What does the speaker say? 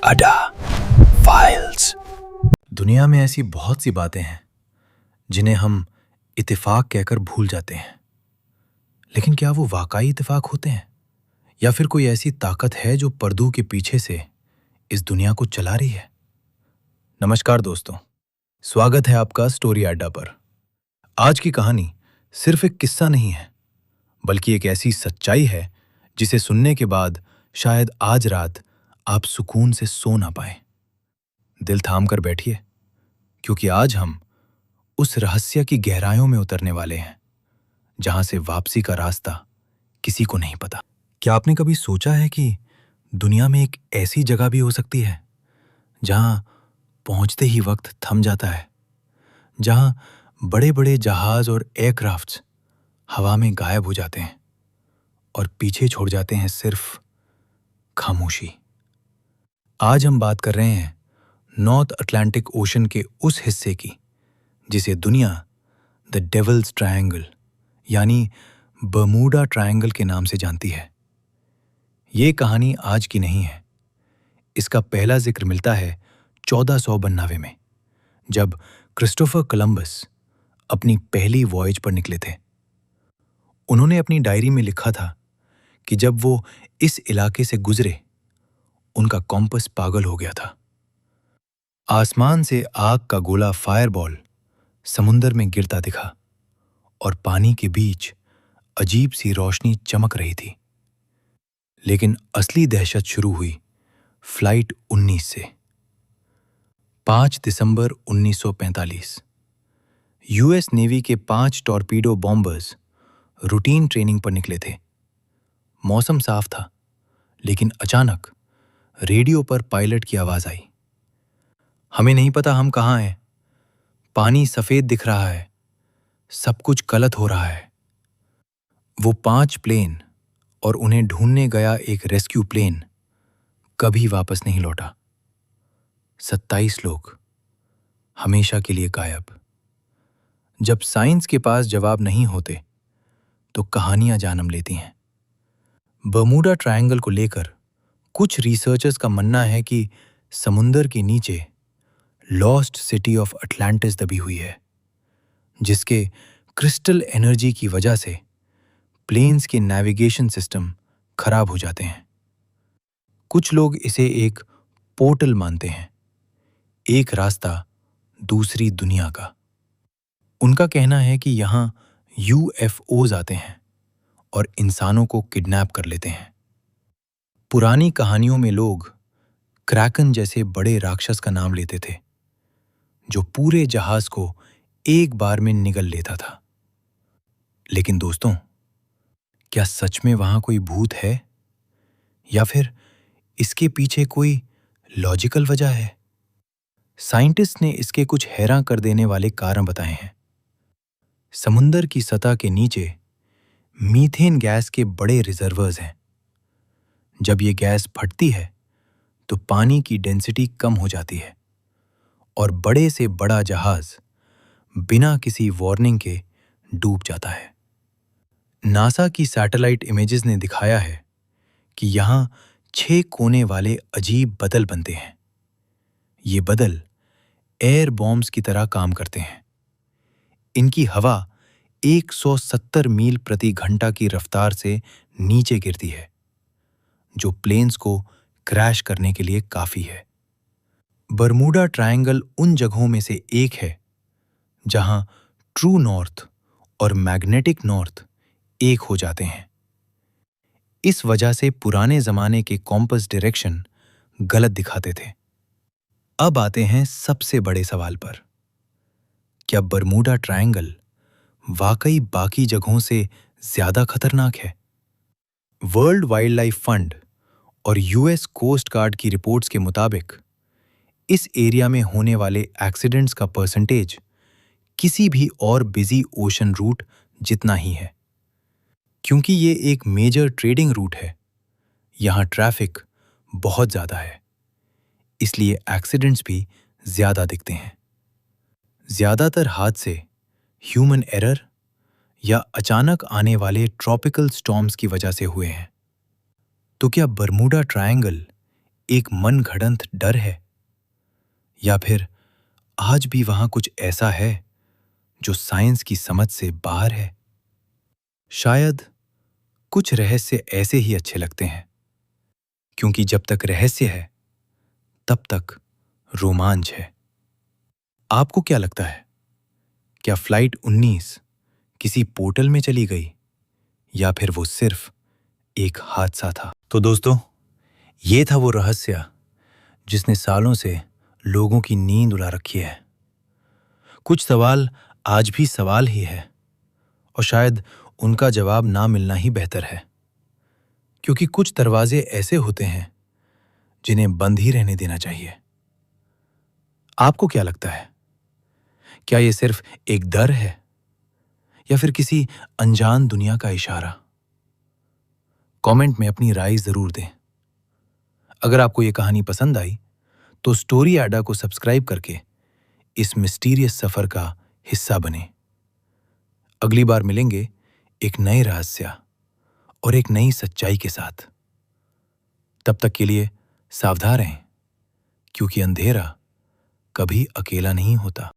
अड्डा फाइल्स। दुनिया में ऐसी बहुत सी बातें हैं जिन्हें हम इत्तेफाक कहकर भूल जाते हैं, लेकिन क्या वो वाकई इत्तेफाक होते हैं या फिर कोई ऐसी ताकत है जो पर्दों के पीछे से इस दुनिया को चला रही है? नमस्कार दोस्तों, स्वागत है आपका स्टोरी अड्डा पर। आज की कहानी सिर्फ एक किस्सा नहीं है, बल्कि एक ऐसी सच्चाई है जिसे सुनने के बाद शायद आज रात आप सुकून से सो ना पाए। दिल थाम कर बैठिए, क्योंकि आज हम उस रहस्य की गहराइयों में उतरने वाले हैं जहां से वापसी का रास्ता किसी को नहीं पता। क्या आपने कभी सोचा है कि दुनिया में एक ऐसी जगह भी हो सकती है जहां पहुंचते ही वक्त थम जाता है, जहां बड़े बड़े जहाज और एयरक्राफ्ट्स हवा में गायब हो जाते हैं और पीछे छोड़ जाते हैं सिर्फ खामोशी। आज हम बात कर रहे हैं नॉर्थ अटलांटिक ओशन के उस हिस्से की जिसे दुनिया द डेविल्स ट्रायंगल यानी बर्मुडा ट्रायंगल के नाम से जानती है। ये कहानी आज की नहीं है। इसका पहला जिक्र मिलता है 1492 में, जब क्रिस्टोफर कोलंबस अपनी पहली वॉयज पर निकले थे। उन्होंने अपनी डायरी में लिखा था कि जब वो इस इलाके से गुजरे, उनका कॉम्पस पागल हो गया था। आसमान से आग का गोला फायरबॉल समुंदर में गिरता दिखा और पानी के बीच अजीब सी रोशनी चमक रही थी। लेकिन असली दहशत शुरू हुई फ्लाइट 19 से। 5 दिसंबर 1945 यूएस नेवी के 5 टॉर्पीडो बॉम्बर्स रूटीन ट्रेनिंग पर निकले थे। मौसम साफ था, लेकिन अचानक रेडियो पर पायलट की आवाज आई, हमें नहीं पता हम कहाँ हैं, पानी सफेद दिख रहा है, सब कुछ गलत हो रहा है। वो 5 प्लेन और उन्हें ढूंढने गया एक रेस्क्यू प्लेन कभी वापस नहीं लौटा। 27 लोग हमेशा के लिए गायब। जब साइंस के पास जवाब नहीं होते तो कहानियां जन्म लेती हैं। बर्मुडा ट्रायंगल को लेकर कुछ रिसर्चर्स का मानना है कि समुंदर के नीचे लॉस्ट सिटी ऑफ अटलांटिस दबी हुई है, जिसके क्रिस्टल एनर्जी की वजह से प्लेन्स के नेविगेशन सिस्टम खराब हो जाते हैं। कुछ लोग इसे एक पोर्टल मानते हैं, एक रास्ता दूसरी दुनिया का। उनका कहना है कि यहां यूएफओज आते हैं और इंसानों को किडनैप कर लेते हैं। पुरानी कहानियों में लोग क्रैकन जैसे बड़े राक्षस का नाम लेते थे, जो पूरे जहाज को एक बार में निगल लेता था। लेकिन दोस्तों, क्या सच में वहां कोई भूत है या फिर इसके पीछे कोई लॉजिकल वजह है? साइंटिस्ट ने इसके कुछ हैरान कर देने वाले कारण बताए हैं। समुंदर की सतह के नीचे मीथेन गैस के बड़े रिजर्वर्स हैं। जब ये गैस फटती है तो पानी की डेंसिटी कम हो जाती है और बड़े से बड़ा जहाज बिना किसी वार्निंग के डूब जाता है। नासा की सैटेलाइट इमेजेस ने दिखाया है कि यहां 6 कोने वाले अजीब बदल बनते हैं। ये बदल एयर बॉम्ब्स की तरह काम करते हैं। इनकी हवा 170 मील प्रति घंटा की रफ्तार से नीचे गिरती है, जो प्लेन्स को क्रैश करने के लिए काफी है। बर्मुडा ट्रायंगल उन जगहों में से एक है जहां ट्रू नॉर्थ और मैग्नेटिक नॉर्थ एक हो जाते हैं। इस वजह से पुराने जमाने के कॉम्पस डायरेक्शन गलत दिखाते थे। अब आते हैं सबसे बड़े सवाल पर। क्या बर्मुडा ट्रायंगल वाकई बाकी जगहों से ज्यादा खतरनाक है? वर्ल्ड वाइल्ड लाइफ फंड और यूएस कोस्ट गार्ड की रिपोर्ट्स के मुताबिक इस एरिया में होने वाले एक्सीडेंट्स का परसेंटेज किसी भी और बिजी ओशन रूट जितना ही है। क्योंकि ये एक मेजर ट्रेडिंग रूट है, यहां ट्रैफिक बहुत ज्यादा है, इसलिए एक्सीडेंट्स भी ज्यादा दिखते हैं। ज्यादातर हादसे ह्यूमन एरर या अचानक आने वाले ट्रॉपिकल स्टॉर्म्स की वजह से हुए हैं। तो क्या बर्मुडा ट्रायंगल एक मनगढ़ंत डर है, या फिर आज भी वहां कुछ ऐसा है जो साइंस की समझ से बाहर है? शायद कुछ रहस्य ऐसे ही अच्छे लगते हैं, क्योंकि जब तक रहस्य है तब तक रोमांच है। आपको क्या लगता है, क्या फ्लाइट 19 किसी पोर्टल में चली गई, या फिर वो सिर्फ एक हादसा था? तो दोस्तों, ये था वो रहस्य जिसने सालों से लोगों की नींद उड़ा रखी है। कुछ सवाल आज भी सवाल ही है, और शायद उनका जवाब ना मिलना ही बेहतर है, क्योंकि कुछ दरवाजे ऐसे होते हैं जिन्हें बंद ही रहने देना चाहिए। आपको क्या लगता है, क्या ये सिर्फ एक डर है, या फिर किसी अनजान दुनिया का इशारा? कमेंट में अपनी राय जरूर दें। अगर आपको ये कहानी पसंद आई तो स्टोरी एडा को सब्सक्राइब करके इस मिस्टीरियस सफर का हिस्सा बने। अगली बार मिलेंगे एक नए रहस्य और एक नई सच्चाई के साथ। तब तक के लिए सावधान रहें, क्योंकि अंधेरा कभी अकेला नहीं होता।